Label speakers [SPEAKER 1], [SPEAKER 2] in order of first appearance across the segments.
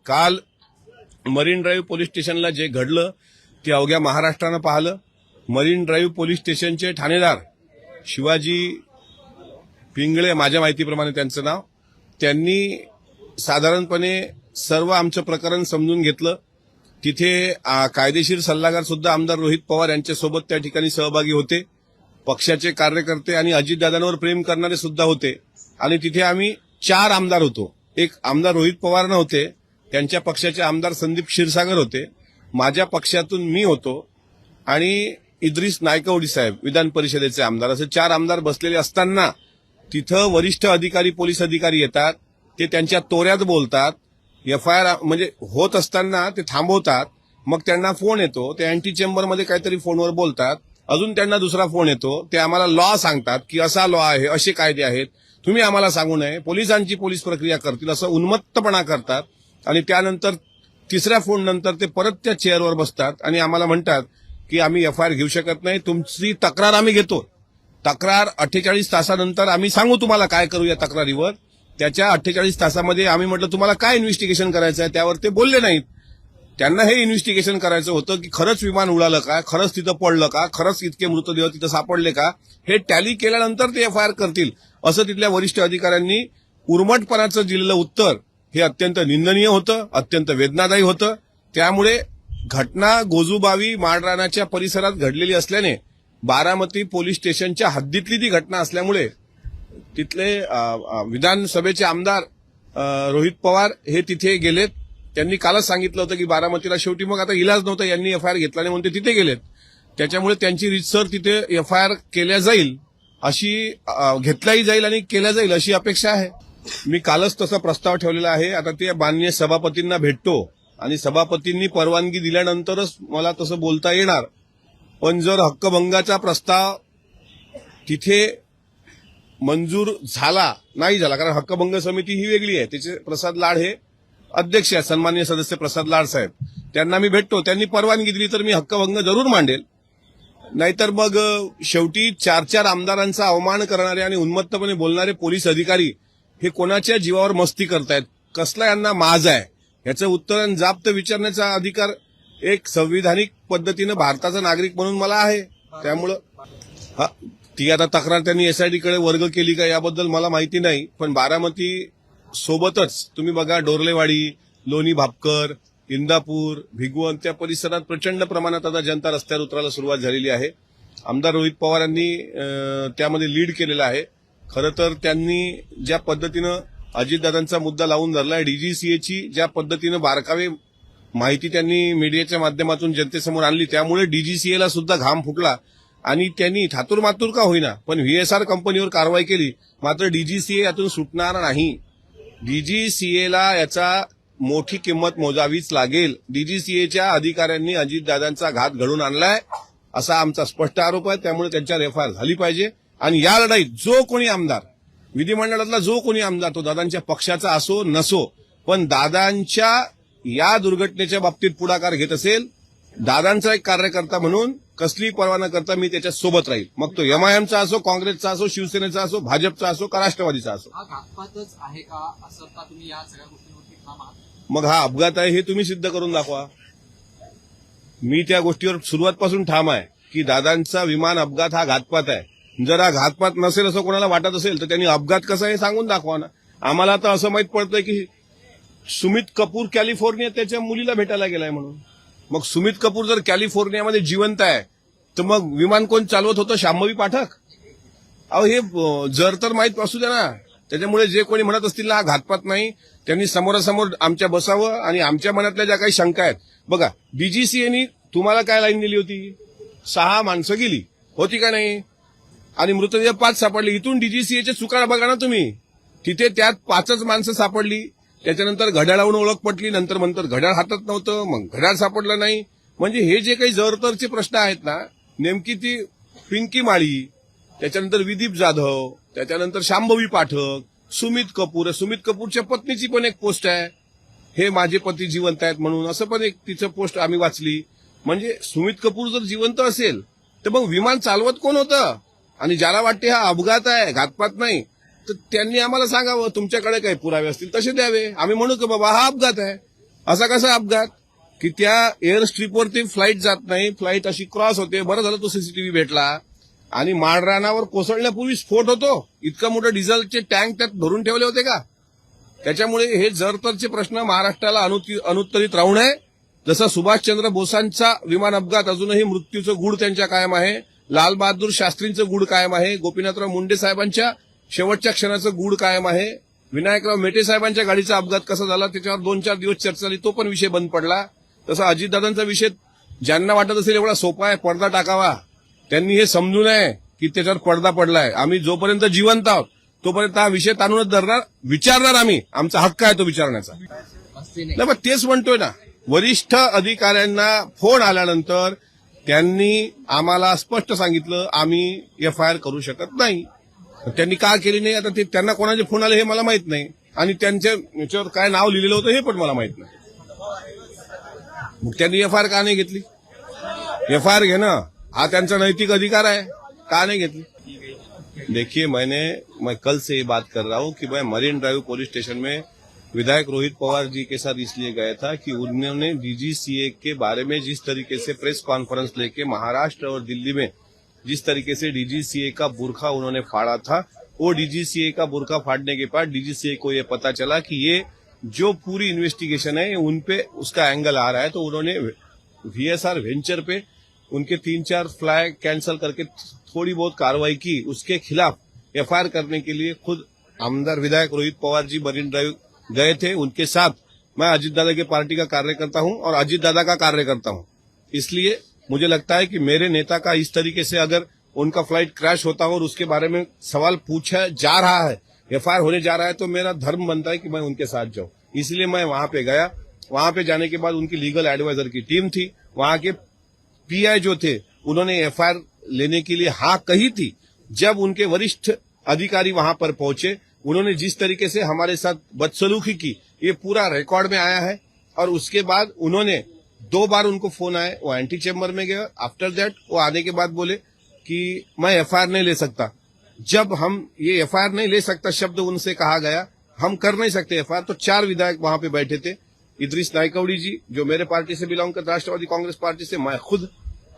[SPEAKER 1] काल marine drive police स्टेशनला जे घडलं ते अवघ्या महाराष्ट्रानं पाहिलं. मरीन ड्राईव्ह पोलीस स्टेशनचे ठाणेदार शिवाजी पिंगळे, माझ्या माहितीप्रमाणे त्यांचं नाव, त्यांनी साधारणपणे सर्व आमचं प्रकरण समजून घेतलं. तिथे कायदेशीर सल्लागार सुद्धा आमदार रोहित पवार यांच्यासोबत त्या ठिकाणी सहभागी होते. पक्षाचे कार्यकर्ते आणि अजितदादांवर प्रेम करणारे सुद्धा होते. आणि तिथे आम्ही 4 आमदार होतो. एक आमदार रोहित पवार नव्हते, त्यांच्या पक्षाचे आमदार संदीप क्षीरसागर होते, माझ्या पक्षातून मी होतो आणि इद्रिस नायकवडी साहेब विधान परिषदेचे आमदार, असे 4 आमदार बसलेले असताना तिथं वरिष्ठ अधिकारी, पोलीस अधिकारी येतात. ते त्यांच्या तोऱ्यात बोलतात. एफआयआर म्हणजे होत असताना ते थांबवतात. मग त्यांना फोन येतो, ते अँटी चेंबरमध्ये काहीतरी फोनवर बोलतात. अजून त्यांना दुसरा फोन येतो, ते आम्हाला लॉ सांगतात की असा लॉ आहे, असे कायदे आहेत, तुम्ही आम्हाला सांगू नये, पोलिसांची पोलीस प्रक्रिया करतील, असं उन्मत्तपणा करतात. आणि त्यानंतर तिसऱ्या फोन नंतर ते परत त्या चेअरवर बसतात आणि आम्हाला म्हणतात की आम्ही एफआयआर घेऊ शकत नाही, तुमची तक्रार आम्ही घेतो. तक्रार 48 तासानंतर आम्ही सांगू तुम्हाला काय करू या तक्रारीवर. त्याच्या 48 तासामध्ये आम्ही म्हटलं तुम्हाला काय इन्व्हेस्टिगेशन करायचं आहे, त्यावर ते बोलले नाहीत. त्यांना हे इन्व्हेस्टिगेशन करायचं होतं की खरंच विमान उडालं का, खरंच तिथं पडलं का, खरंच इतके मृतदेह तिथं सापडले का, हे टॅली केल्यानंतर ते एफआयआर करतील, असं तिथल्या वरिष्ठ अधिकाऱ्यांनी उर्मटपणाचं दिलेलं उत्तर हे अत्यंत निंदनीय होतं, अत्यंत वेदनादायी होतं. त्यामुळे घटना गोजूबावी माळरानाच्या परिसरात घडलेली असल्याने, बारामती पोलीस स्टेशनच्या हद्दीतली ती घटना असल्यामुळे तिथले विधानसभेचे आमदार रोहित पवार हे तिथे गेलेत. त्यांनी कालच सांगितलं होतं की बारामतीला शेवटी मग आता इलाज नव्हता, यांनी एफआयआर घेतला नाही म्हणून ते तिथे गेलेत. त्याच्यामुळे त्यांची रीतसर तिथे एफआयआर केल्या जाईल, अशी घेतलाही जाईल आणि केल्या जाईल अशी अपेक्षा आहे. मी कालच तसा प्रस्ताव ठेवलेला आहे. आता ते माननीय सभापतींना भेटतो आणि सभापतींनी परवानगी दिल्यानंतरच मला तसं बोलता येणार. पण जर हक्कभंगाचा प्रस्ताव तिथे मंजूर झाला नाही झाला, कारण हक्कभंग समिती ही वेगळी आहे, त्याचे प्रसाद लाड हे अध्यक्ष आहेत, सन्माननीय सदस्य प्रसाद लाड साहेब, त्यांना मी भेटतो. त्यांनी परवानगी दिली तर मी हक्कभंग जरूर मांडेल. नाहीतर मग शेवटी 4 आमदारांचा अवमान करणारे आणि उन्मत्तपणे बोलणारे पोलीस अधिकारी हे कोणाच्या जीवावर मस्ती करतायत, कसला यांना माज आहे, याचं उत्तर आणि जाप्त विचारण्याचा अधिकार एक संविधानिक पद्धतीनं भारताचा नागरिक म्हणून मला आहे. त्यामुळं ती आता तक्रार त्यांनी एसआयटीकडे वर्ग केली का याबद्दल मला माहिती नाही. पण बारामती सोबतच तुम्ही बघा, डोरलेवाडी, लोणी भापकर, इंदापूर, भिगवण त्या परिसरात प्रचंड प्रमाणात आता जनता रस्त्यावर उतरायला सुरुवात झालेली आहे. आमदार रोहित पवारांनी त्यामध्ये लीड केलेलं आहे. खरं तर त्यांनी ज्या पद्धतीनं अजितदादांचा मुद्दा लावून धरलाय, डीजीसीएची ज्या पद्धतीनं बारकावे माहिती त्यांनी मीडियाच्या माध्यमातून जनतेसमोर आणली, त्यामुळे डीजीसीएला सुद्धा घाम फुटला आणि त्यांनी थातूरमातूर का होईना पण व्हीएसआर कंपनीवर कारवाई केली. मात्र डीजीसीए यातून सुटणार नाही. डीजीसीएला याचा मोठी किंमत मोजावीच लागेल. डीजीसीएच्या अधिकाऱ्यांनी अजितदादांचा घात घडून आणलाय असा आमचा स्पष्ट आरोप आहे. त्यामुळे त्यांच्यावर एफआयआर झाली पाहिजे. आणि या लढाईत जो कोणी आमदार, विधिमंडळातला जो कोणी आमदार, तो दादांच्या पक्षाचा असो नसो, पण दादांच्या या दुर्घटनेच्या बाबतीत पुढाकार घेत असेल, दादांचा एक कार्यकर्ता म्हणून कसली पर्वा न करता मी त्याच्या सोबत राहील. मग तो एमआयएमचा असो, काँग्रेसचा असो, शिवसेनेचा असो, भाजपचा असो का राष्ट्रवादीचा असो.
[SPEAKER 2] हा घातपातच आहे का असं का तुम्ही या सगळ्या गोष्टींवरती ठाम आहात?
[SPEAKER 1] मग हा अपघात आहे हे तुम्ही सिद्ध करून दाखवा. मी त्या गोष्टीवर सुरुवातपासून ठाम आहे की दादांचा विमान अपघात हा घातपात आहे. जर हा घातपात नसेल असं कोणाला वाटत असेल तर त्यांनी अपघात कसा हे सांगून दाखवा ना. आम्हाला आता असं माहित पडतंय की सुमित कपूर कॅलिफोर्निया त्याच्या मुलीला भेटायला गेलाय म्हणून. मग सुमित कपूर जर कॅलिफोर्नियामध्ये जिवंत आहे तर मग विमान कोण चालवत होतं? शांभवी पाठक. अहो हे जर तर माहीत असू द्या ना. त्याच्यामुळे जे कोणी म्हणत असतील ना हा घातपात नाही, त्यांनी समोरासमोर आमच्या बसावं आणि आमच्या मनातल्या ज्या काही शंका आहेत. बघा, डीजीसीएनी तुम्हाला काय लाईन दिली होती? 6 माणसं गेली होती का नाही, आणि मृतदेह 5 सापडले. इथून डीजीसीएचे चुका बघा ना तुम्ही. तिथे त्यात 5च माणसं सापडली. त्याच्यानंतर घड्याळावरून ओळख पटली, नंतर घड्याळ हातात नव्हतं, मग घड्याळ सापडलं नाही. म्हणजे हे जे काही जरतरचे प्रश्न आहेत ना, नेमकी ती पिंकी माळी, त्याच्यानंतर विदीप जाधव, त्याच्यानंतर शांभवी पाठक, सुमित कपूर. सुमित कपूरच्या पत्नीची पण एक पोस्ट आहे, हे माझे पती जिवंत आहेत म्हणून, असं पण एक तिचं पोस्ट आम्ही वाचली. म्हणजे सुमित कपूर जर जिवंत असेल तर मग विमान चालवत कोण होतं? आणि ज्याला वाटते हा अपघात आहे, घातपात नाही, तर त्यांनी आम्हाला सांगावं. तुमच्याकडे काही पुरावे असतील तसे द्यावे. आम्ही म्हणू की बाबा हा अपघात आहे. असा कसा अपघात की त्या एअर स्ट्रीपवरती फ्लाईट जात नाही, फ्लाईट अशी क्रॉस होते. बरं झालं तो सीसीटीव्ही भेटला. आणि माळरानावर कोसळण्यापूर्वी स्फोट होतो. इतका मोठा डिझेलचे टँक त्यात भरून ठेवले होते का? त्याच्यामुळे हे जरतरचे प्रश्न महाराष्ट्राला अनुत्तरित राहू नये. जसा सुभाषचंद्र बोसांचा विमान अपघात अजूनही मृत्यूचं गूढ त्यांच्या कायम आहे, लालबहादूर शास्त्रींचं गूढ कायम आहे, गोपीनाथराव मुंडे साहेबांच्या शेवटच्या क्षणाचं गूढ कायम आहे, विनायकराव मेटे साहेबांच्या गाडीचा अपघात कसा झाला त्याच्यावर 2-4 दिवस चर्चा झाली, तो पण विषय बंद पडला. तसा अजितदादांचा विषय ज्यांना वाटत असेल एवढा सोपा आहे पडदा टाकावा, त्यांनी हे समजू नये की त्याच्यावर पडदा पडलाय. आम्ही जोपर्यंत जिवंत आहोत तोपर्यंत हा विषय ताणूनच धरणार, विचारणार. आम्ही आमचा हक्क आहे तो विचारण्याचा. नाही पण तेच म्हणतोय ना, वरिष्ठ अधिकाऱ्यांना फोन आल्यानंतर त्यांनी आम्हाला स्पष्ट सांगितलं आम्ही एफआयआर करू शकत नाही. त्यांनी का केली नाही आता ते त्यांना कोणाचे फोन आले हे मला माहित नाही, आणि त्यांच्या याच्यावर काय नाव लिहिलेलं होतं हे पण मला माहित नाही. मग त्यांनी एफआयआर का नाही घेतली? एफआयआर घेणं हा त्यांचा नैतिक अधिकार आहे, का नहीं घेतली? देखिए मैं कल से ये बात कर रहा हूं कि मैं मरीन ड्राइव पुलिस स्टेशन में विधायक रोहित पवार जी के साथ इसलिए गया था कि उन्होंने डीजीसीए के बारे में जिस तरीके से प्रेस कॉन्फ्रेंस लेके महाराष्ट्र और दिल्ली में जिस तरीके से डीजीसीए का बुरखा उन्होंने फाड़ा था, वो डीजीसीए का बुरखा फाड़ने के बाद डीजीसीए को ये पता चला कि ये जो पूरी इन्वेस्टिगेशन है उनपे उसका एंगल आ रहा है, तो उन्होंने वीएसआर वेंचर पे उनके 3-4 फ्लाई कैंसिल करके थोड़ी बहुत कार्रवाई की. उसके खिलाफ एफआईआर करने के लिए खुद आमदार विधायक रोहित पवार जी मरीन ड्राइव गए थे. उनके साथ मैं अजीत दादा के पार्टी का कार्यकर्ता हूं और अजीत दादा का कार्यकर्ता हूं, इसलिए मुझे लगता है कि मेरे नेता का इस तरीके से अगर उनका फ्लाइट क्रैश होता हो और उसके बारे में सवाल पूछा जा रहा है, एफआईआर होने जा रहा है, तो मेरा धर्म बनता है कि मैं उनके साथ जाऊं. इसलिए मैं वहां पे गया. वहां पे जाने के बाद उनकी लीगल एडवाइजर की टीम थी, वहां के पीआई जो थे उन्होंने एफआईआर लेने के लिए हाँ कही थी. जब उनके वरिष्ठ अधिकारी वहां पर पहुंचे, उन्होंने जिस तरीके से हमारे साथ बदसलूकी की ये पूरा रिकॉर्ड में आया है. और उसके बाद उन्होंने 2 बार उनको फोन आए, वो एंटी चेम्बर में गए. आफ्टर दैट वो आने के बाद बोले कि मैं एफआईआर नहीं ले सकता. जब हम ये एफआईआर नहीं ले सकता शब्द उनसे कहा गया, हम कर नहीं सकते एफआईआर, तो 4 विधायक वहां पे बैठे थे. इद्रिस नायकवड़ी जी जो मेरे पार्टी से बिलोंग करते, राष्ट्रवादी कांग्रेस पार्टी से, मैं खुद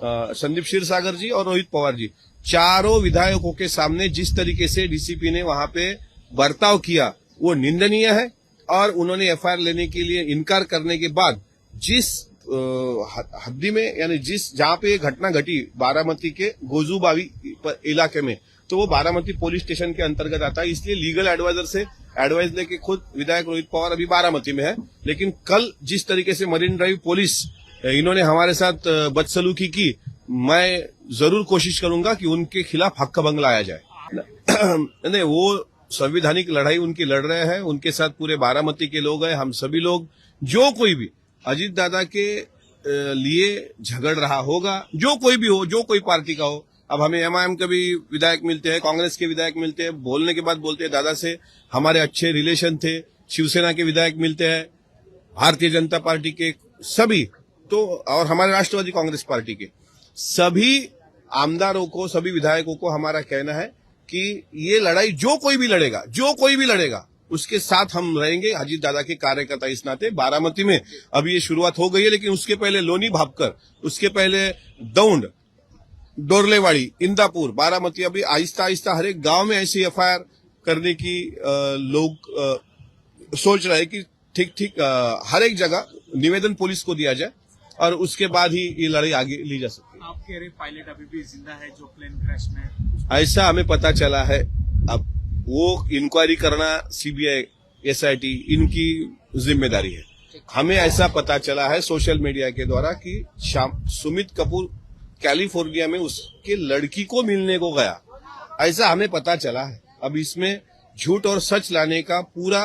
[SPEAKER 1] संदीप क्षीरसागर जी और रोहित पवार जी, चारों विधायकों के सामने जिस तरीके से डीसीपी ने वहां पे बर्ताव किया वो निंदनीय है. और उन्होंने एफआईआर लेने के लिए इनकार करने के बाद जिस हद्दी में यानी जिस जहां पे ये घटना घटी बारामती के गोजूबावी इलाके में, तो वो बारामती पुलिस स्टेशन के अंतर्गत आता है. इसलिए लीगल एडवाइजर से एडवाइस लेके खुद विधायक रोहित पवार अभी बारामती में है. लेकिन कल जिस तरीके से मरीन ड्राइव पुलिस इन्होंने हमारे साथ बदसलूकी की, मैं जरूर कोशिश करूंगा कि उनके खिलाफ हक्क भंग लाया जाए. नहीं, वो संवैधानिक लड़ाई उनकी लड़ रहे हैं, उनके साथ पूरे बारामती के लोग हैं, हम सभी लोग, जो कोई भी अजीत दादा के लिए झगड़ रहा होगा, जो कोई भी हो, जो कोई पार्टी का हो. अब हमें एमआईएम के भी विधायक मिलते हैं, कांग्रेस के विधायक मिलते हैं, बोलने के बाद बोलते हैं दादा से हमारे अच्छे रिलेशन थे. शिवसेना के विधायक मिलते हैं, भारतीय जनता पार्टी के सभी, तो और हमारे राष्ट्रवादी कांग्रेस पार्टी के सभी आमदारों को, सभी विधायकों को हमारा कहना है कि ये लड़ाई जो कोई भी लड़ेगा उसके साथ हम रहेंगे. अजीत दादा के कार्यकर्ता इस नाते. बारामती में अभी ये शुरुआत हो गई है, लेकिन उसके पहले लोनी भापकर, उसके पहले दौंड, डोरलेवाड़ी, इंदापुर, बारामती, अभी आहिस्ता आहिस्ता हर एक गांव में ऐसी एफआईआर करने की लोग सोच रहे हैं कि ठीक हर एक जगह निवेदन पुलिस को दिया जाए और उसके बाद ही ये लड़ाई आगे ली जा सकती है.
[SPEAKER 2] आप कह रहे पायलट अभी भी जिंदा है जो प्लेन क्रैश में,
[SPEAKER 1] ऐसा हमें पता चला है. अब वो इंक्वायरी करना सीबीआई, एसआईटी, इनकी जिम्मेदारी है. हमें ऐसा पता चला है सोशल मीडिया के द्वारा कि सुमित कपूर कैलिफोर्निया में उसके लड़की को मिलने को गया, ऐसा हमें पता चला है. अब इसमें झूठ और सच लाने का पूरा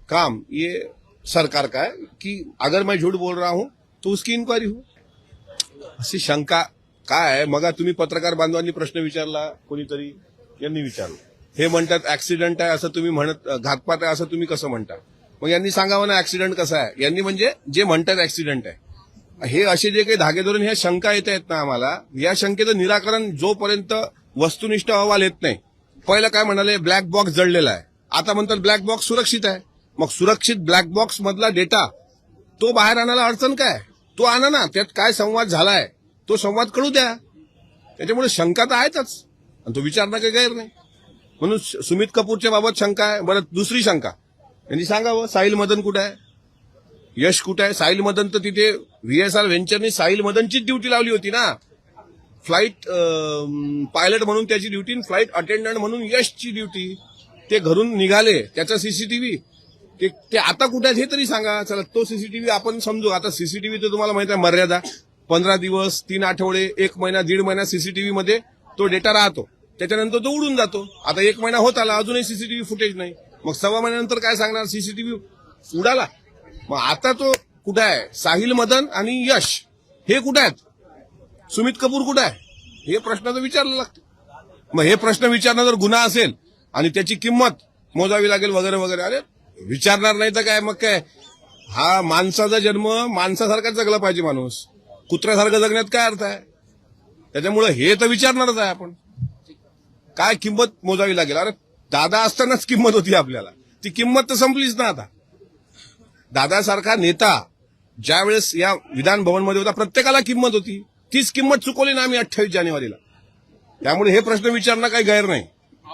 [SPEAKER 1] काम ये सरकार का है कि अगर मैं झूठ बोल रहा हूं तो उसकी इन्क्वायरी हो. अशी शंका काय आहे? मग तुम्ही पत्रकार बांधवांनी प्रश्न विचारला, कोणीतरी यांनी विचारला. हे म्हणतात ऍक्सिडेंट आहे असं तुम्ही म्हणत, घातपात आहे असं तुम्ही कसं म्हणता? मग यांनी सांगावं ना ऍक्सिडेंट कसा आहे. यांनी म्हणजे जे म्हणतात ऍक्सिडेंट आहे, हे असे जे काही धागे धरून ह्या शंका येत आहेत ना आम्हाला, या शंकेचं निराकरण जोपर्यंत वस्तुनिष्ठ अहवाल येत नाही. पहिलं काय म्हणाले, ब्लॅक बॉक्स जळलेला आहे, आता म्हणतात ब्लॅक बॉक्स सुरक्षित आहे. मग सुरक्षित ब्लॅक बॉक्स मधला डेटा तो बाहेर आणायला अडचण काय? तो आणा ना, त्यात काय संवाद झालाय तो संवाद कळू द्या. त्याच्यामुळे शंका तर आहेतच आणि तो विचारणं काही गैर नाही. म्हणून सुमित कपूरच्या बाबत शंका आहे. बरं, दुसरी शंका यांनी सांगावं, साहिल मदन कुठे आहे, यश कुठे आहे? साहिल मदन तर तिथे व्हीएसआर व्हेंचरनी साहिल मदनचीच ड्युटी लावली होती ना. फ्लाईट पायलट म्हणून त्याची ड्युटी, फ्लाईट अटेंडंट म्हणून यशची ड्युटी. ते घरून निघाले, त्याचा सीसीटीव्ही ते आता कुठे आहेत हे तरी सांगा. चला, तो सीसीटीव्ही आपण समजू. आता सीसीटीव्ही तर तुम्हाला माहिती आहे मर्यादा 15 दिवस, 3 आठवडे, 1 महिना, 1.5 महिना सीसीटीव्ही मध्ये तो डेटा राहतो. त्याच्यानंतर तो उडून जातो. आता 1 महिना होत आला, अजूनही सीसीटीव्ही फुटेज नाही. मग 1.25 महिन्यानंतर काय सांगणार? सीसीटीव्ही उडाला. मग आता तो कुठे आहे? साहिल मदन आणि यश हे कुठे आहेत? सुमित कपूर कुठे आहे? हे प्रश्न तर विचारला लागतो. मग हे प्रश्न विचारणं जर गुन्हा असेल आणि त्याची किंमत मोजावी लागेल वगैरे वगैरे, अरे विचारणार नाही तर काय? मग काय, हा माणसाचा जन्म माणसासारखाच जगला पाहिजे. माणूस कुत्र्यासारखं जगण्यात काय अर्थ आहे? त्याच्यामुळे हे तर विचारणारच आहे आपण. काय किंमत मोजावी लागेल? अरे दादा असतानाच किंमत होती आपल्याला, ती किंमत तर संपलीच ना आता. दादासारखा नेता ज्यावेळेस या विधान भवनमध्ये होता प्रत्येकाला किंमत होती. तीच किंमत चुकवली ना आम्ही 28 जानेवारीला. त्यामुळे हे प्रश्न विचारणं काही गैर नाही.